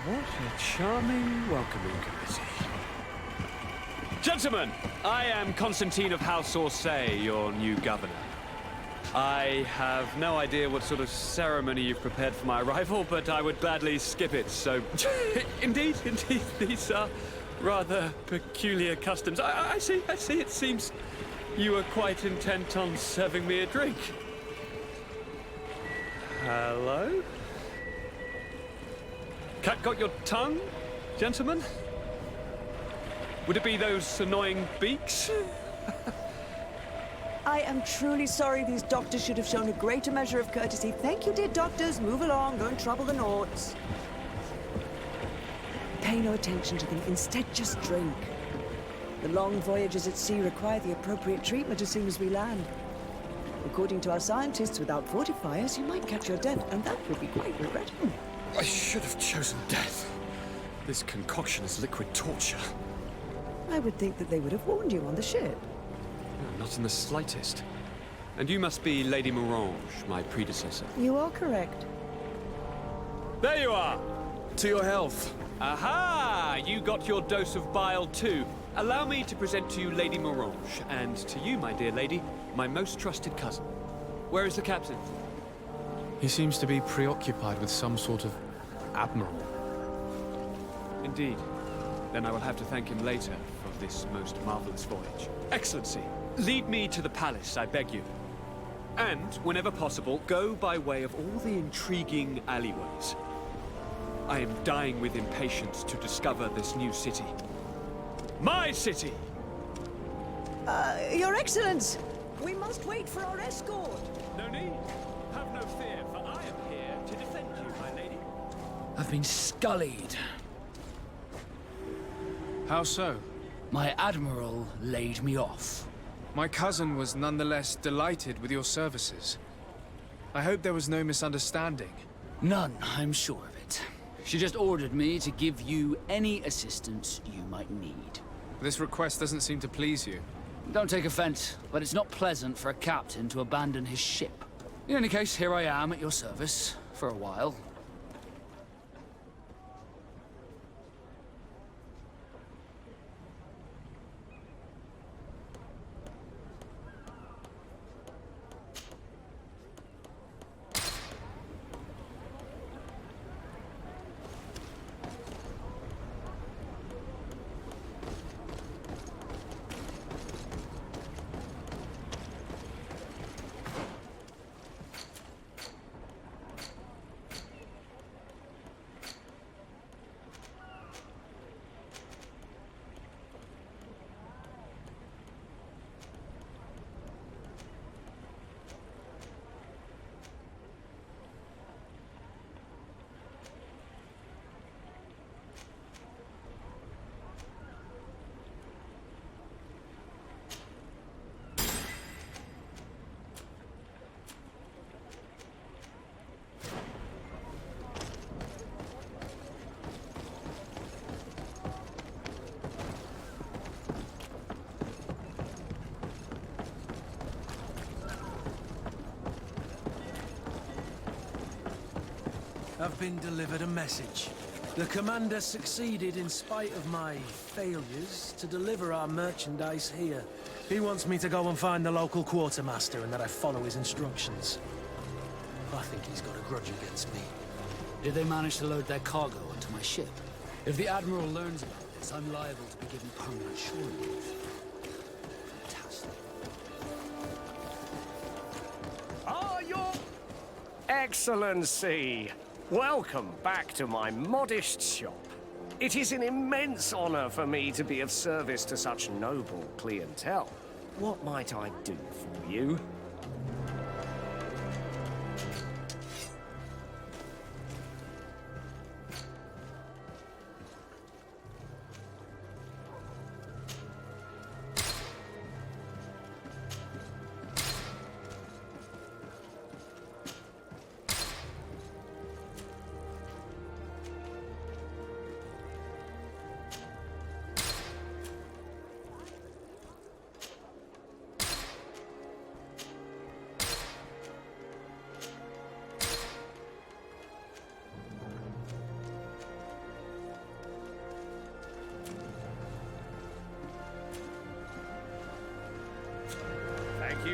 What a charming welcoming committee. Gentlemen, I am Constantine of House Orsay, your new governor. I have no idea what sort of ceremony you've prepared for my arrival, but I would gladly skip it, so... Indeed, these are rather peculiar customs. I see, it seems you are quite intent on serving me a drink. Hello? Cat got your tongue, gentlemen? Would it be those annoying beaks? I am truly sorry. These doctors should have shown a greater measure of courtesy. Thank you, dear doctors. Move along. Don't trouble the Nauts. Pay no attention to them. Instead, just drink. The long voyages at sea require the appropriate treatment as soon as we land. According to our scientists, without fortifiers, you might catch your death, and that would be quite regrettable. I should have chosen death. This concoction is liquid torture. I would think that they would have warned you on the ship. No, not in the slightest. And you must be Lady Morange, my predecessor. You are correct. There you are! To your health. Aha! You got your dose of bile too. Allow me to present to you Lady Morange, and to you, my dear lady, my most trusted cousin. Where is the captain? He seems to be preoccupied with some sort of admiral. Indeed. Then I will have to thank him later for this most marvelous voyage. Excellency, lead me to the palace, I beg you. And, whenever possible, go by way of all the intriguing alleyways. I am dying with impatience to discover this new city. My city! Your Excellence! We must wait for our escort! No need. Have no fear, for I am here to defend you, my lady. I've been scullied. How so? My admiral laid me off. My cousin was nonetheless delighted with your services. I hope there was no misunderstanding. None, I'm sure of it. She just ordered me to give you any assistance you might need. This request doesn't seem to please you. Don't take offense, but it's not pleasant for a captain to abandon his ship. In any case, here I am at your service, for a while. I've been delivered a message. The commander succeeded, in spite of my failures, to deliver our merchandise here. He wants me to go and find the local quartermaster and that I follow his instructions. I think he's got a grudge against me. Did they manage to load their cargo onto my ship? If the admiral learns about this, I'm liable to be given permanent shore leave. Fantastic. Ah, your Excellency! Welcome back to my modest shop. It is an immense honor for me to be of service to such noble clientele. What might I do for you?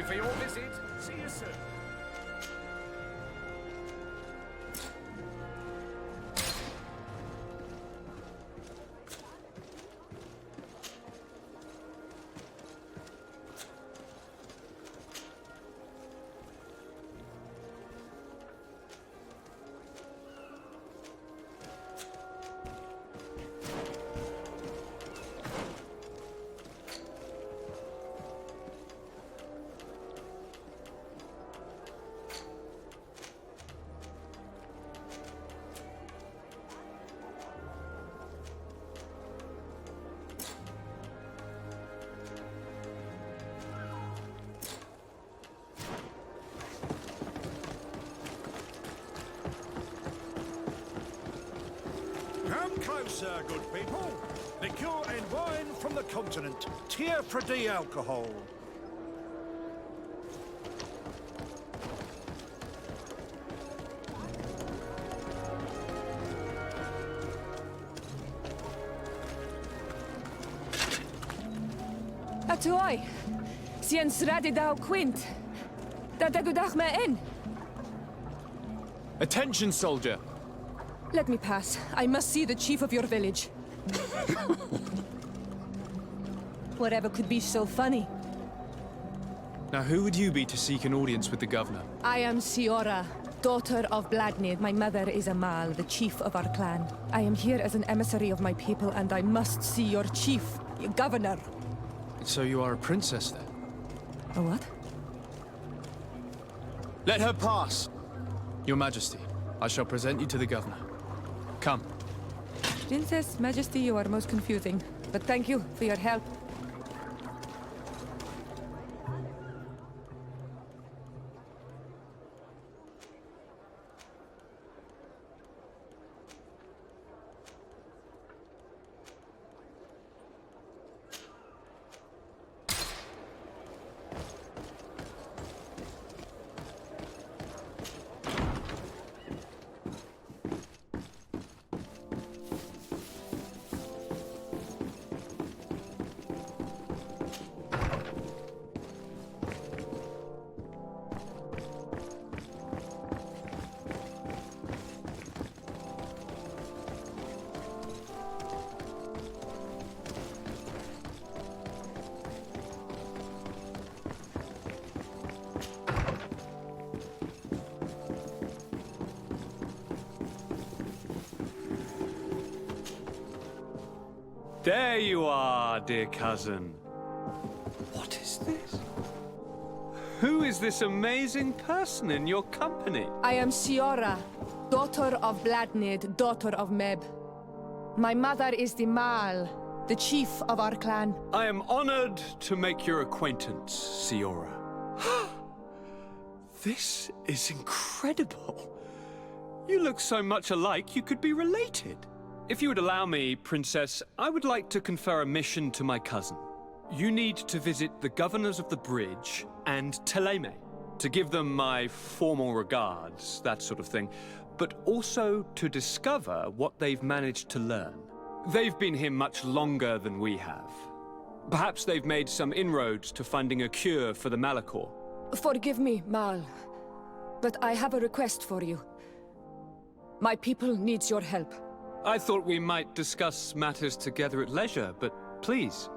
for your visit. See you soon. Come closer, good people. Liqueur and wine from the continent. Tier-free alcohol. Atoy, siens radi dau quint. Dadagudach me in. Attention, soldier! Let me pass. I must see the chief of your village. Whatever could be so funny. Now, who would you be to seek an audience with the governor? I am Siora, daughter of Bladnid. My mother is Amal, the chief of our clan. I am here as an emissary of my people, and I must see your chief, your governor. So you are a princess, then? A what? Let her pass! Your Majesty, I shall present you to the governor. Come. Princess, Majesty, you are most confusing. But thank you for your help. There you are, dear cousin. What is this? Who is this amazing person in your company? I am Siora, daughter of Bladnid, daughter of Meb. My mother is the Mal, the chief of our clan. I am honored to make your acquaintance, Siora. This is incredible. You look so much alike you could be related. If you would allow me, Princess, I would like to confer a mission to my cousin. You need to visit the governors of the bridge and Teleme to give them my formal regards, that sort of thing, but also to discover what they've managed to learn. They've been here much longer than we have. Perhaps they've made some inroads to finding a cure for the Malachor. Forgive me, Mal, but I have a request for you. My people needs your help. I thought we might discuss matters together at leisure, but please,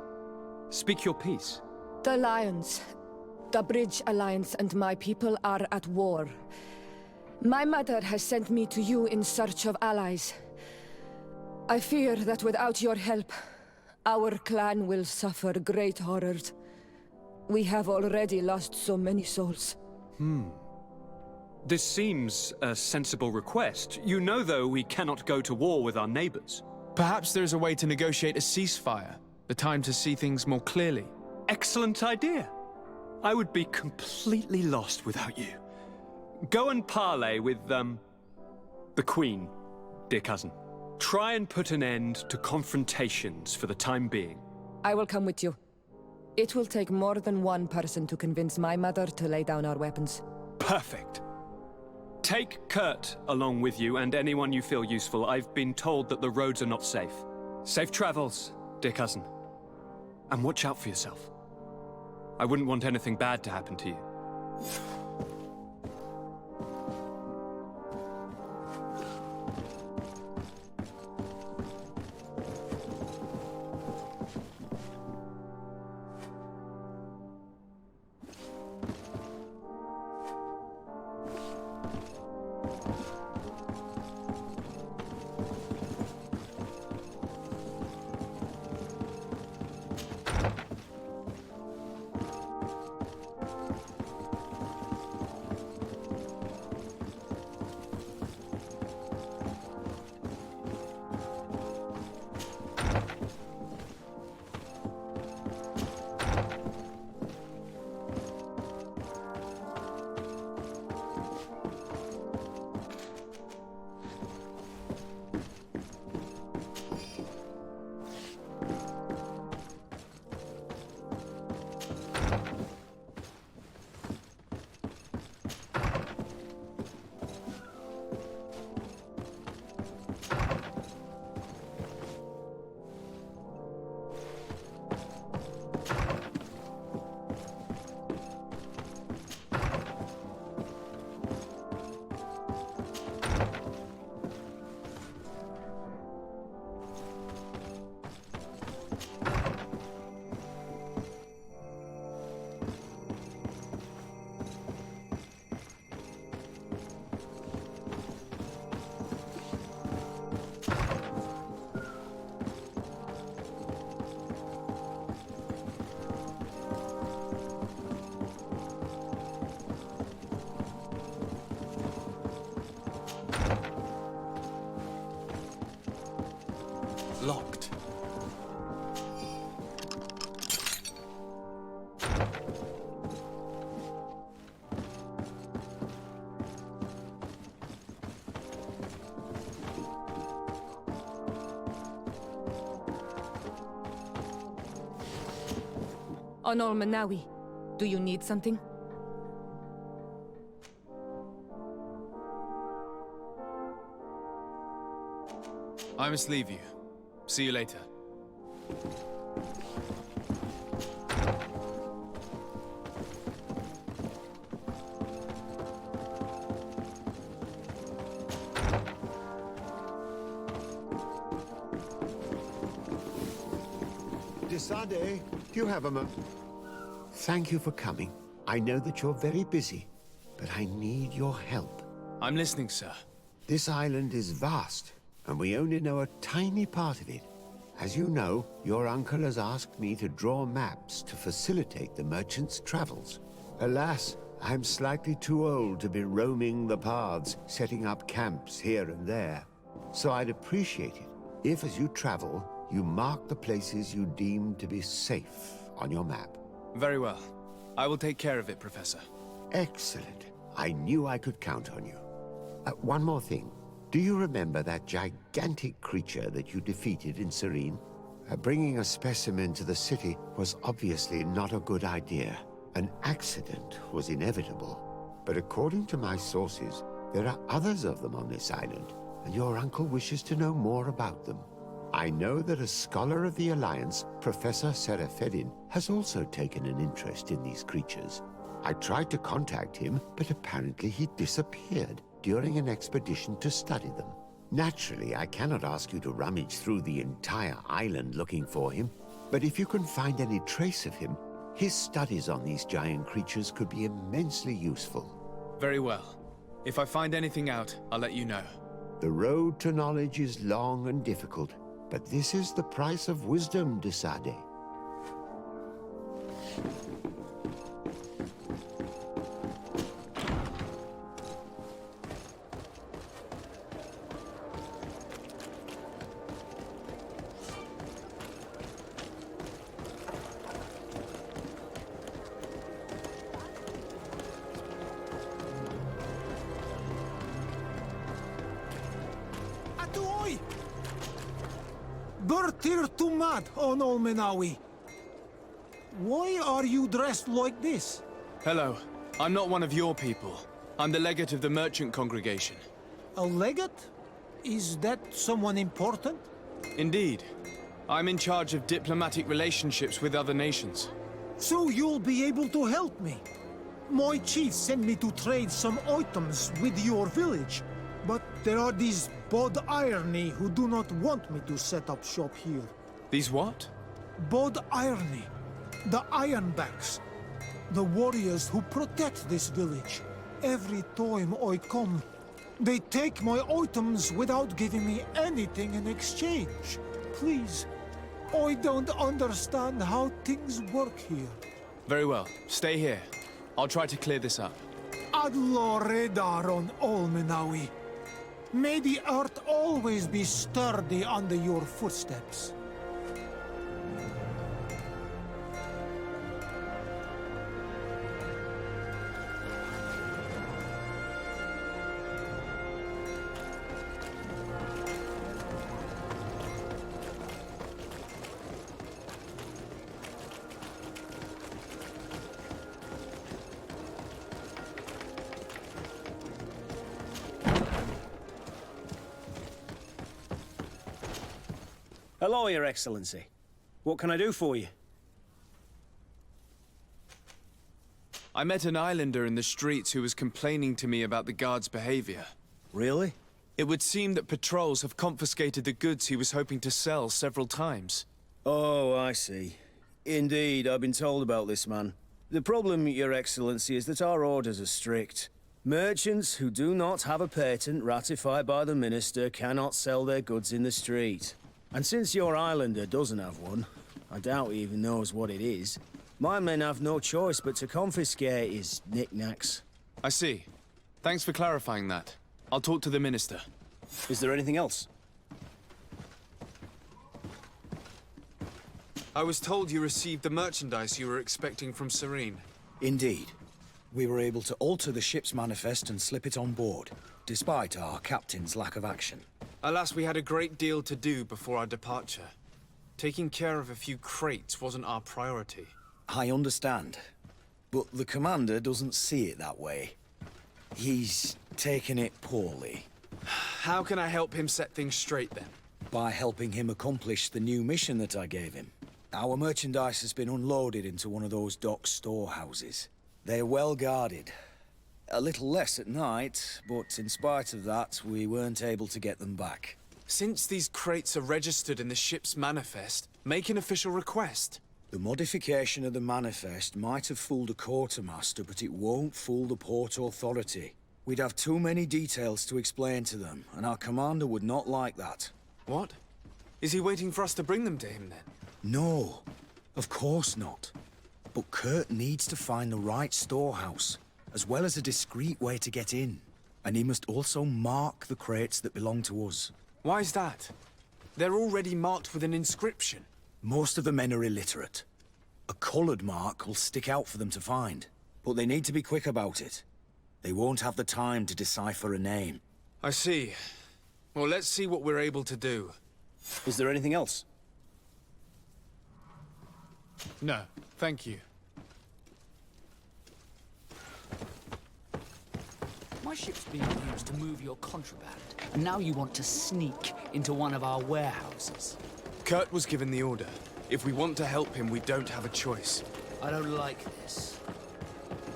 speak your piece. The Lions, the Bridge Alliance and my people are at war. My mother has sent me to you in search of allies. I fear that without your help, our clan will suffer great horrors. We have already lost so many souls. This seems a sensible request. You know, though, we cannot go to war with our neighbors. Perhaps there is a way to negotiate a ceasefire, the time to see things more clearly. Excellent idea. I would be completely lost without you. Go and parley with, the Queen, dear cousin. Try and put an end to confrontations for the time being. I will come with you. It will take more than one person to convince my mother to lay down our weapons. Perfect. Take Kurt along with you and anyone you feel useful. I've been told that the roads are not safe. Safe travels, dear cousin. And watch out for yourself. I wouldn't want anything bad to happen to you. Locked. Onol Manawi, do you need something? I must leave you. See you later. Desade, do you have a moment? Thank you for coming. I know that you're very busy, but I need your help. I'm listening, sir. This island is vast, and we only know a tiny part of it. As you know, your uncle has asked me to draw maps to facilitate the merchant's travels. Alas, I'm slightly too old to be roaming the paths, setting up camps here and there. So I'd appreciate it if, as you travel, you mark the places you deem to be safe on your map. Very well. I will take care of it, Professor. Excellent. I knew I could count on you. One more thing. Do you remember that gigantic creature that you defeated in Serene? Bringing a specimen to the city was obviously not a good idea. An accident was inevitable. But according to my sources, there are others of them on this island, and your uncle wishes to know more about them. I know that a scholar of the Alliance, Professor Serafedin, has also taken an interest in these creatures. I tried to contact him, but apparently he disappeared during an expedition to study them. Naturally, I cannot ask you to rummage through the entire island looking for him, but if you can find any trace of him, his studies on these giant creatures could be immensely useful. Very well. If I find anything out, I'll let you know. The road to knowledge is long and difficult, but this is the price of wisdom, Desade. Atuoi! Bertir Tumad, Onol Menawi. Why are you dressed like this? Hello. I'm not one of your people. I'm the legate of the merchant congregation. A legate? Is that someone important? Indeed. I'm in charge of diplomatic relationships with other nations. So you'll be able to help me. My chief sent me to trade some items with your village, but there are these Bod Irony who do not want me to set up shop here. These what? Bod Irony, the Ironbacks, the warriors who protect this village. Every time I come, they take my items without giving me anything in exchange. Please, I don't understand how things work here. Very well. Stay here. I'll try to clear this up. Allah Redar on Olmenawi. May the earth always be sturdy under your footsteps. Hello, Your Excellency. What can I do for you? I met an islander in the streets who was complaining to me about the guard's behavior. Really? It would seem that patrols have confiscated the goods he was hoping to sell several times. Oh, I see. Indeed, I've been told about this man. The problem, Your Excellency, is that our orders are strict. Merchants who do not have a patent ratified by the Minister cannot sell their goods in the street. And since your islander doesn't have one, I doubt he even knows what it is, my men have no choice but to confiscate his knickknacks. I see. Thanks for clarifying that. I'll talk to the Minister. Is there anything else? I was told you received the merchandise you were expecting from Serene. Indeed. We were able to alter the ship's manifest and slip it on board, despite our captain's lack of action. Alas, we had a great deal to do before our departure. Taking care of a few crates wasn't our priority. I understand, but the commander doesn't see it that way. He's taken it poorly. How can I help him set things straight, then? By helping him accomplish the new mission that I gave him. Our merchandise has been unloaded into one of those dock storehouses. They're well guarded. A little less at night, but in spite of that, we weren't able to get them back. Since these crates are registered in the ship's manifest, make an official request. The modification of the manifest might have fooled a quartermaster, but it won't fool the Port Authority. We'd have too many details to explain to them, and our commander would not like that. What? Is he waiting for us to bring them to him, then? No, of course not. But Kurt needs to find the right storehouse, as well as a discreet way to get in. And he must also mark the crates that belong to us. Why is that? They're already marked with an inscription. Most of the men are illiterate. A colored mark will stick out for them to find, but they need to be quick about it. They won't have the time to decipher a name. I see. Well, let's see what we're able to do. Is there anything else? No, thank you. My ship's being used to move your contraband, and now you want to sneak into one of our warehouses. Kurt was given the order. If we want to help him, we don't have a choice. I don't like this.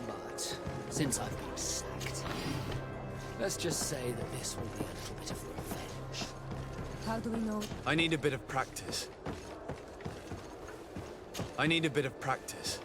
But since I've been sacked, let's just say that this will be a little bit of revenge. How do we know? I need a bit of practice. I need a bit of practice.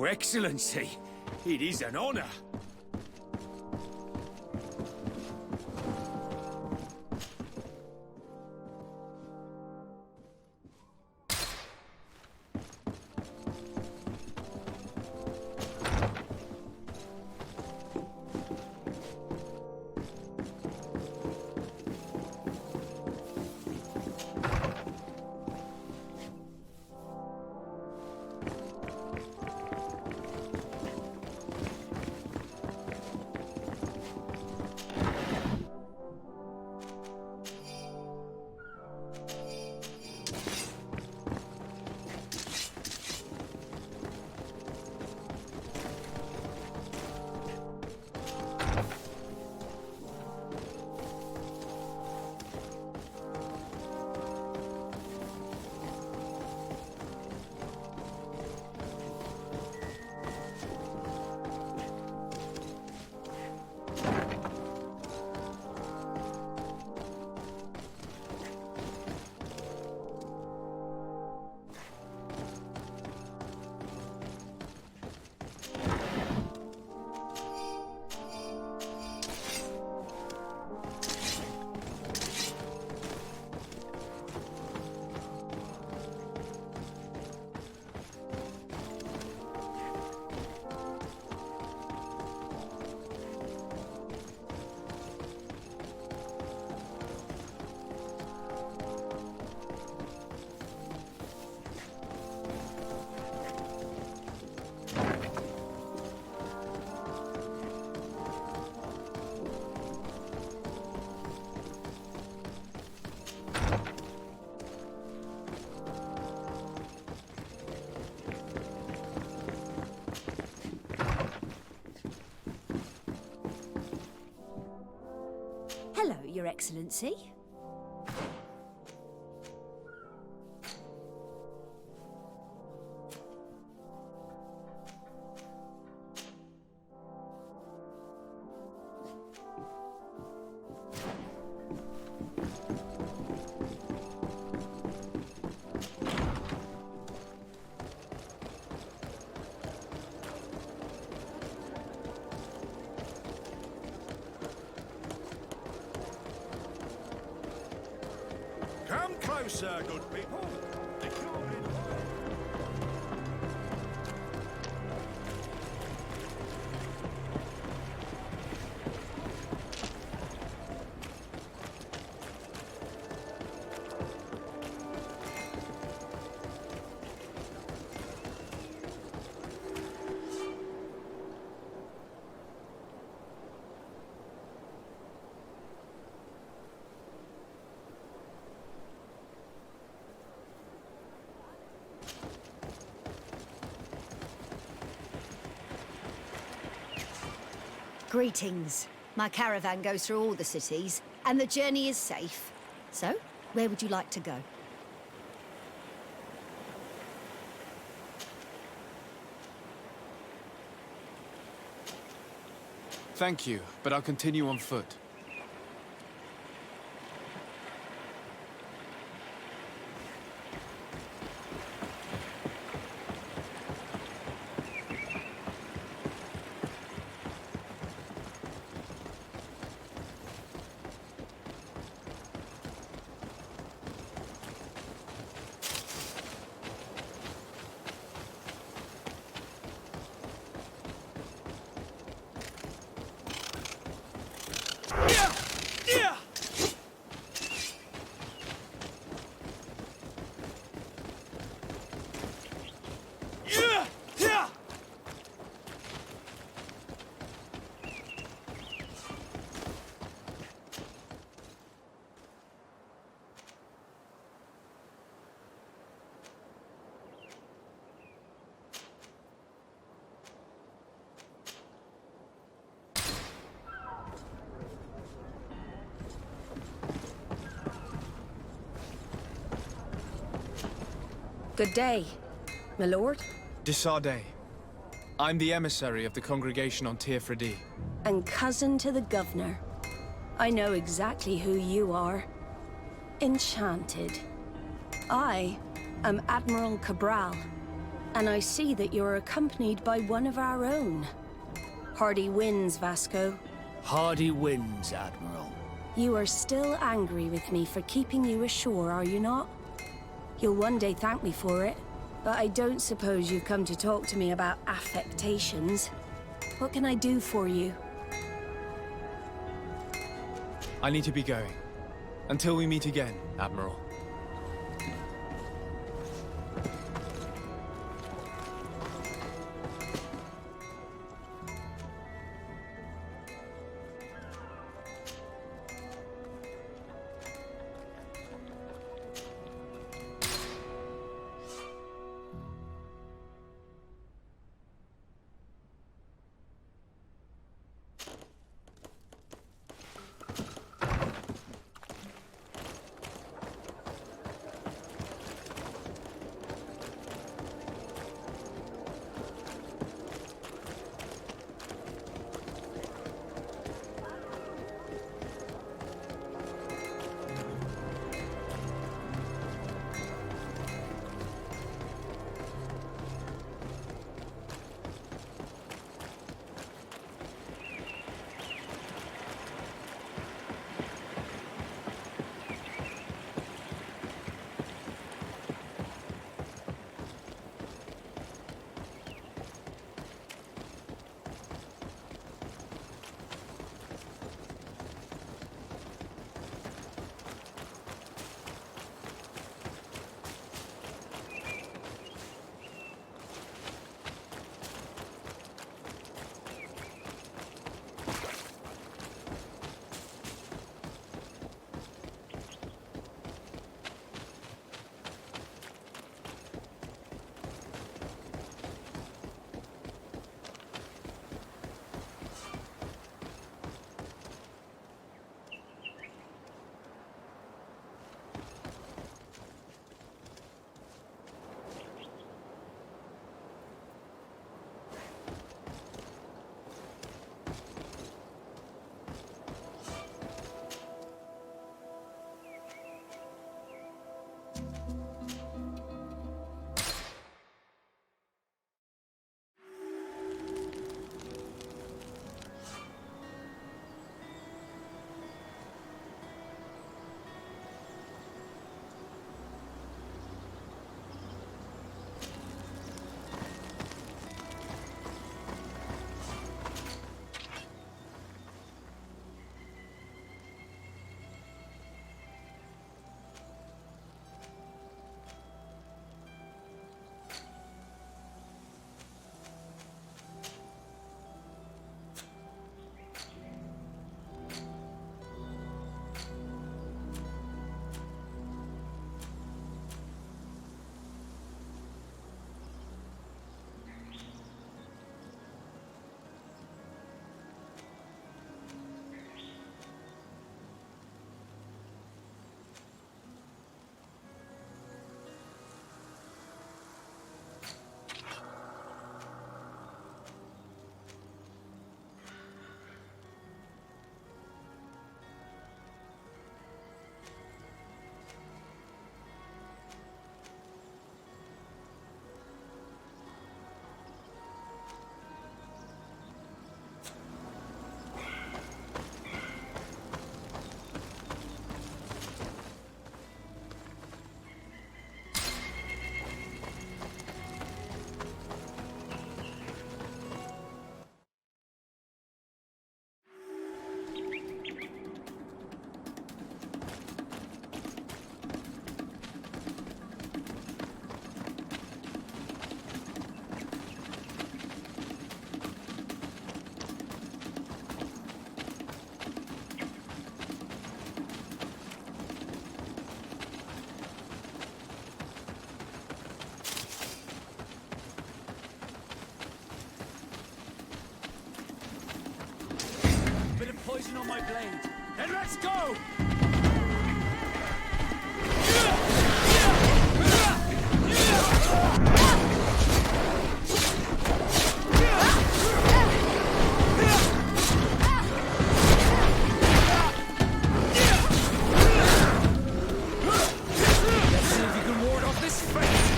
Your Excellency, it is an honor. Hello, Your Excellency. Come closer, good people. Greetings. My caravan goes through all the cities, and the journey is safe. So, where would you like to go? Thank you, but I'll continue on foot. Good day, my lord. Disarday. I'm the emissary of the congregation on Tierras. And cousin to the governor. I know exactly who you are. Enchanted. I am Admiral Cabral. And I see that you're accompanied by one of our own. Hardy wins, Vasco. Hardy wins, Admiral. You are still angry with me for keeping you ashore, are you not? You'll one day thank me for it, but I don't suppose you've come to talk to me about affectations. What can I do for you? I need to be going. Until we meet again, Admiral. Poison on my blade. Then let's go! Let's see if you can ward off this fate.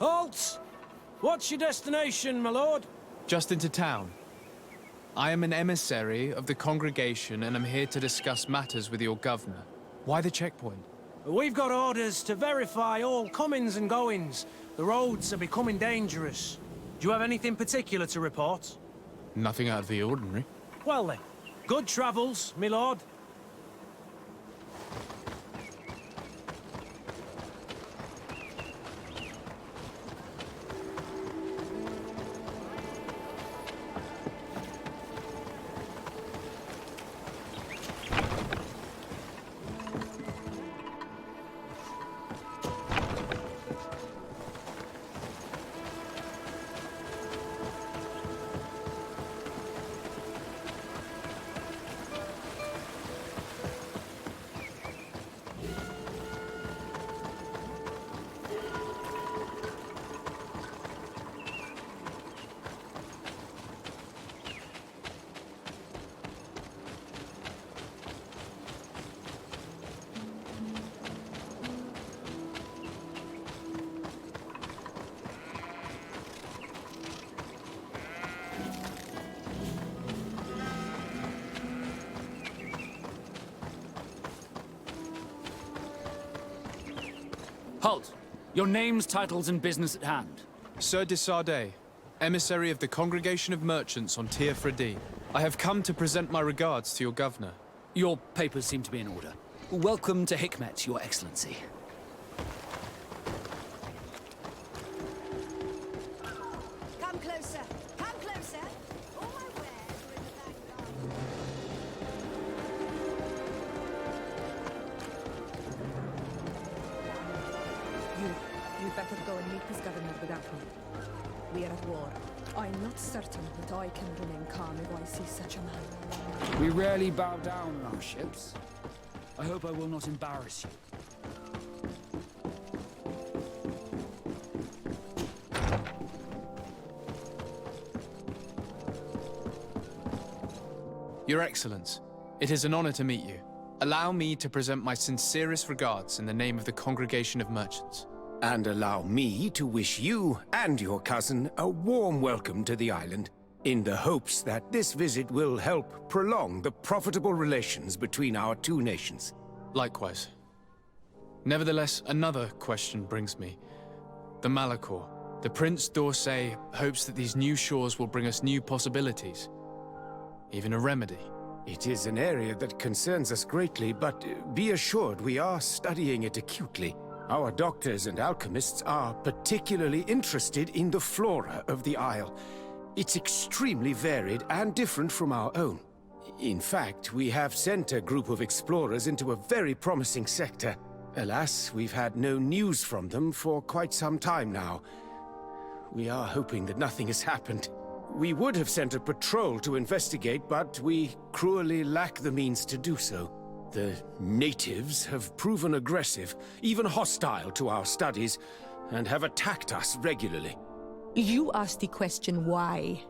Halt! What's your destination, my lord? Just into town. I am an emissary of the congregation and am here to discuss matters with your governor. Why the checkpoint? We've got orders to verify all comings and goings. The roads are becoming dangerous. Do you have anything particular to report? Nothing out of the ordinary. Well then, good travels, my lord. Halt! Your names, titles, and business at hand. Sir de Sardet, emissary of the Congregation of Merchants on Tier Fredi. I have come to present my regards to your governor. Your papers seem to be in order. Welcome to Hikmet, Your Excellency. Come closer. Come closer. All my wares are in the back garden. You better go and meet this governor without me. We are at war. I'm not certain that I can remain calm if I see such a man. We rarely bow down on our ships. I hope I will not embarrass you. Your Excellence, it is an honor to meet you. Allow me to present my sincerest regards in the name of the Congregation of Merchants. And allow me to wish you and your cousin a warm welcome to the island, in the hopes that this visit will help prolong the profitable relations between our two nations. Likewise. Nevertheless, another question brings me. The Malachor. The Prince d'Orsay hopes that these new shores will bring us new possibilities. Even a remedy. It is an area that concerns us greatly, but be assured we are studying it acutely. Our doctors and alchemists are particularly interested in the flora of the Isle. It's extremely varied and different from our own. In fact, we have sent a group of explorers into a very promising sector. Alas, we've had no news from them for quite some time now. We are hoping that nothing has happened. We would have sent a patrol to investigate, but we cruelly lack the means to do so. The natives have proven aggressive, even hostile to our studies, and have attacked us regularly. You asked the question why.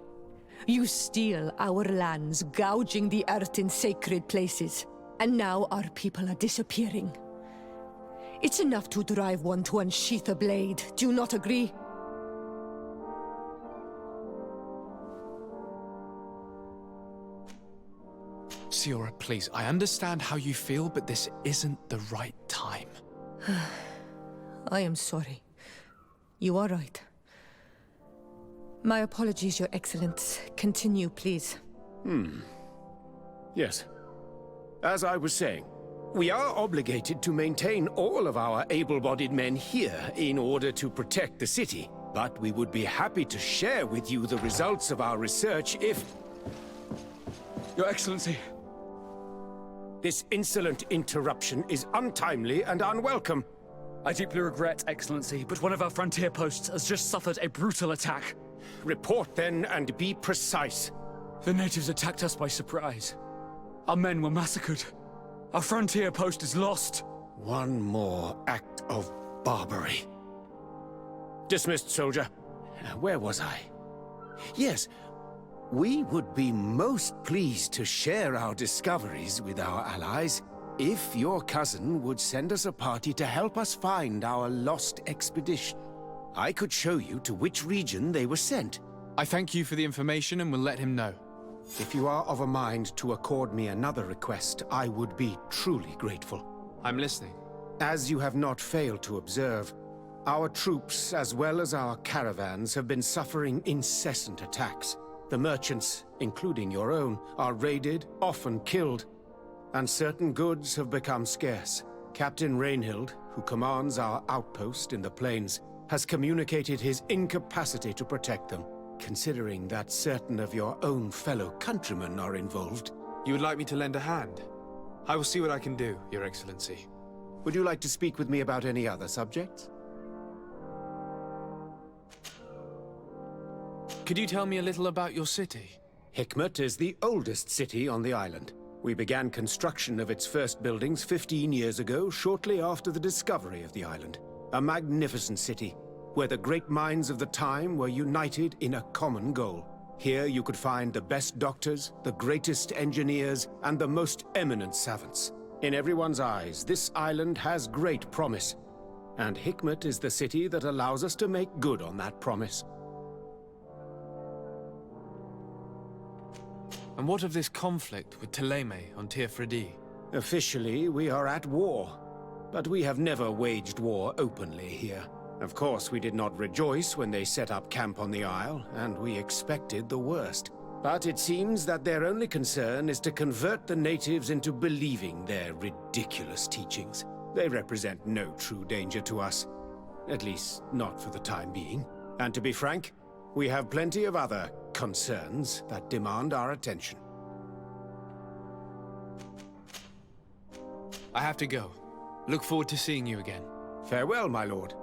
You steal our lands, gouging the earth in sacred places. And now our people are disappearing. It's enough to drive one to unsheath a blade. Do you not agree? Siora, please, I understand how you feel, but this isn't the right time. I am sorry. You are right. My apologies, Your Excellence. Continue, please. Yes. As I was saying, we are obligated to maintain all of our able-bodied men here in order to protect the city. But we would be happy to share with you the results of our research if... Your Excellency. This insolent interruption is untimely and unwelcome. I deeply regret, Excellency, but one of our frontier posts has just suffered a brutal attack. Report then and be precise. The natives attacked us by surprise. Our men were massacred. Our frontier post is lost. One more act of barbarity. Dismissed, soldier. Where was I? Yes. We would be most pleased to share our discoveries with our allies if your cousin would send us a party to help us find our lost expedition. I could show you to which region they were sent. I thank you for the information and will let him know. If you are of a mind to accord me another request, I would be truly grateful. I'm listening. As you have not failed to observe, our troops, as well as our caravans, have been suffering incessant attacks. The merchants, including your own, are raided, often killed, and certain goods have become scarce. Captain Rainhild, who commands our outpost in the plains, has communicated his incapacity to protect them, considering that certain of your own fellow countrymen are involved. You would like me to lend a hand? I will see what I can do, Your Excellency. Would you like to speak with me about any other subjects? Could you tell me a little about your city? Hikmet is the oldest city on the island. We began construction of its first buildings 15 years ago, shortly after the discovery of the island. A magnificent city, where the great minds of the time were united in a common goal. Here you could find the best doctors, the greatest engineers, and the most eminent savants. In everyone's eyes, this island has great promise, and Hikmet is the city that allows us to make good on that promise. And what of this conflict with Thélème on Tir Freddy? Officially, we are at war, but we have never waged war openly here. Of course, we did not rejoice when they set up camp on the Isle, and we expected the worst. But it seems that their only concern is to convert the natives into believing their ridiculous teachings. They represent no true danger to us. At least, not for the time being. And to be frank, we have plenty of other concerns that demand our attention. I have to go. Look forward to seeing you again. Farewell, my lord.